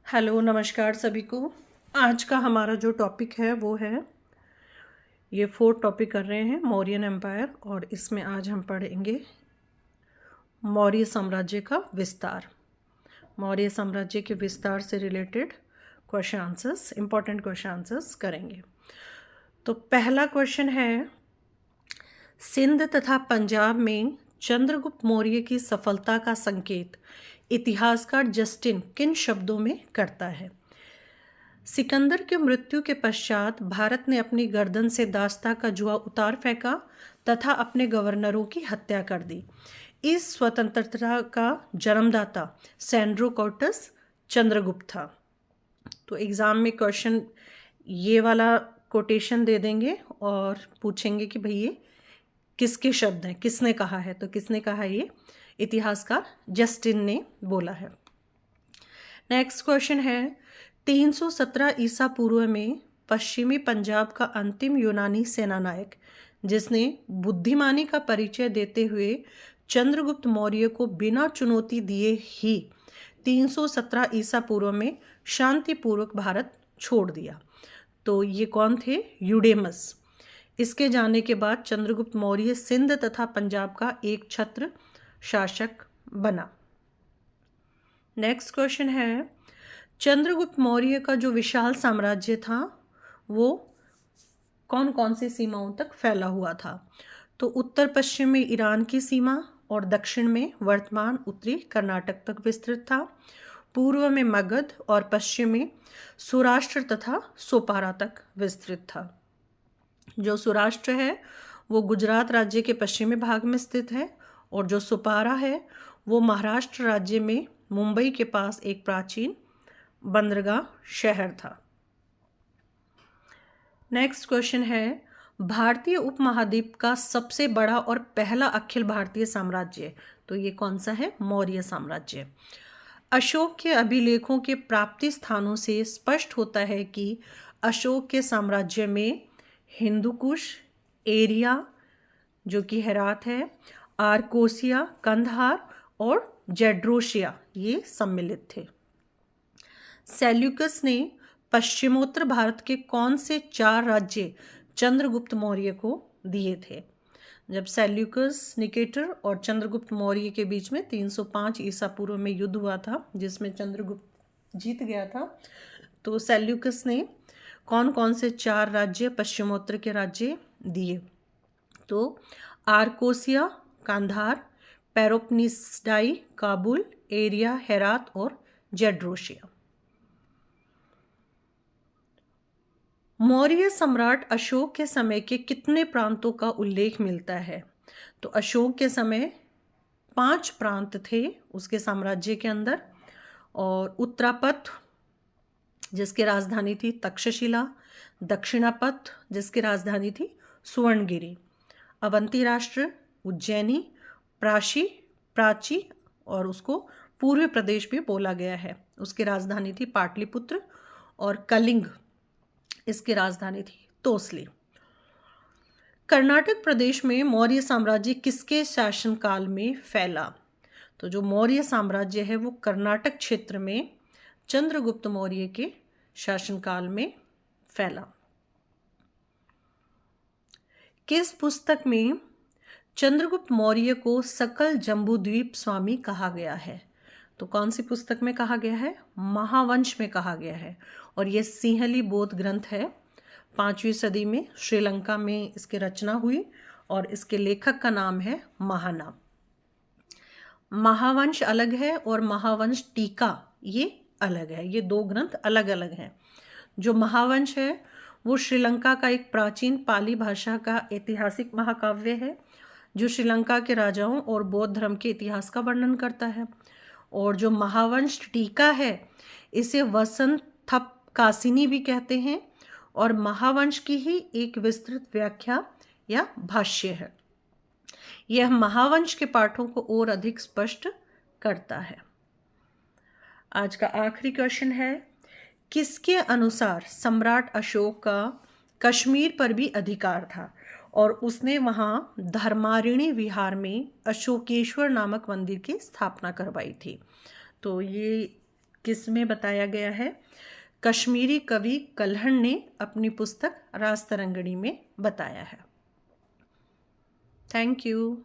Hello नमस्कार सभी को। आज का हमारा जो टॉपिक है वो है, ये फोर्थ टॉपिक कर रहे हैं मौर्यन एम्पायर, और इसमें आज हम पढ़ेंगे मौर्य साम्राज्य का विस्तार। मौर्य साम्राज्य के विस्तार से related question answers, important question answers करेंगे। तो पहला क्वेश्चन है, सिंध तथा पंजाब में चंद्रगुप्त मौर्य की सफलता का संकेत इतिहासकार जस्टिन किन शब्दों में करता है? सिकंदर की मृत्यु के पश्चात भारत ने अपनी गर्दन से दास्ता का जुआ उतार फेंका तथा अपने गवर्नरों की हत्या कर दी। इस स्वतंत्रता का जन्मदाता सैंड्रो कॉर्टस चंद्रगुप्त था। तो एग्ज़ाम में क्वेश्चन ये वाला कोटेशन दे देंगे और पूछेंगे कि भाई ये किसके शब्द हैं, किसने कहा है। तो किसने कहा? ये इतिहासकार जस्टिन ने बोला है। नेक्स्ट क्वेश्चन है, 317 ईसा पूर्व में पश्चिमी पंजाब का अंतिम यूनानी सेनानायक, जिसने बुद्धिमानी का परिचय देते हुए चंद्रगुप्त मौर्य को बिना चुनौती दिए ही 317 ईसा पूर्व में शांतिपूर्वक भारत छोड़ दिया, तो ये कौन थे? यूडेमस। इसके जाने के बाद चंद्रगुप्त मौर्य सिंध तथा पंजाब का एक छत्र शासक बना। नेक्स्ट क्वेश्चन है, चंद्रगुप्त मौर्य का जो विशाल साम्राज्य था वो कौन कौन सी सीमाओं तक फैला हुआ था? तो उत्तर पश्चिम में ईरान की सीमा और दक्षिण में वर्तमान उत्तरी कर्नाटक तक विस्तृत था। पूर्व में मगध और पश्चिम में सौराष्ट्र तथा सोपारा तक विस्तृत था। जो सौराष्ट्र है वो गुजरात राज्य के पश्चिमी भाग में स्थित है, और जो सोपारा है वो महाराष्ट्र राज्य में मुंबई के पास एक प्राचीन बंदरगाह शहर था। नेक्स्ट क्वेश्चन है, भारतीय उपमहाद्वीप का सबसे बड़ा और पहला अखिल भारतीय साम्राज्य, तो ये कौन सा है? मौर्य साम्राज्य। अशोक के अभिलेखों के प्राप्ति स्थानों से स्पष्ट होता है कि अशोक के साम्राज्य में हिंदुकुश, एरिया जो कि हेरात है, आर्कोसिया, कंधार और जेड्रोशिया ये सम्मिलित थे। सेल्यूकस ने पश्चिमोत्तर भारत के कौन से 4 राज्य चंद्रगुप्त मौर्य को दिए थे? जब सेल्यूकस, निकेटर और चंद्रगुप्त मौर्य के बीच में 305 ईसा पूर्व में युद्ध हुआ था, जिसमें चंद्रगुप्त जीत गया था, तो सेल्यूकस ने कौन कौन से 4 राज्य पश्चिमोत्तर के राज्य दिए? तो आर्कोसिया, कांधार, पेरोपनिसडाई, काबुल, एरिया, हेरात और जेड्रोशिया। मौर्य सम्राट अशोक के समय के कितने प्रांतों का उल्लेख मिलता है? तो अशोक के समय 5 प्रांत थे उसके साम्राज्य के अंदर, और उत्तरापथ जिसकी राजधानी थी तक्षशिला, दक्षिणापथ जिसकी राजधानी थी सुवर्णगिरी, अवंती राष्ट्र, उज्जैनी, प्राची, और उसको पूर्वी प्रदेश भी बोला गया है, उसकी राजधानी थी पाटलिपुत्र, और कलिंग इसकी राजधानी थी तोसली। कर्नाटक प्रदेश में मौर्य साम्राज्य किसके शासनकाल में फैला? तो जो मौर्य साम्राज्य है वो कर्नाटक क्षेत्र में चंद्रगुप्त मौर्य के शासनकाल में फैला। किस पुस्तक में चंद्रगुप्त मौर्य को सकल जम्बूद्वीप स्वामी कहा गया है? तो कौन सी पुस्तक में कहा गया है? महावंश में कहा गया है, और यह सिंहली बौद्ध ग्रंथ है। 5वीं सदी में श्रीलंका में इसकी रचना हुई, और इसके लेखक का नाम है महाना। महावंश अलग है और महावंश टीका ये अलग है, ये 2 ग्रंथ अलग अलग हैं। जो महावंश है वो श्रीलंका का एक प्राचीन पाली भाषा का ऐतिहासिक महाकाव्य है, जो श्रीलंका के राजाओं और बौद्ध धर्म के इतिहास का वर्णन करता है। और जो महावंश टीका है इसे वसंत थप कासिनी भी कहते हैं, और महावंश की ही एक विस्तृत व्याख्या या भाष्य है। यह महावंश के पाठों को और अधिक स्पष्ट करता है। आज का आखिरी क्वेश्चन है, किसके अनुसार सम्राट अशोक का कश्मीर पर भी अधिकार था और उसने वहां धर्मारिणी विहार में अशोकेश्वर नामक मंदिर की स्थापना करवाई थी? तो ये किस में बताया गया है? कश्मीरी कवि कल्हण ने अपनी पुस्तक राजतरंगिणी में बताया है। Thank you.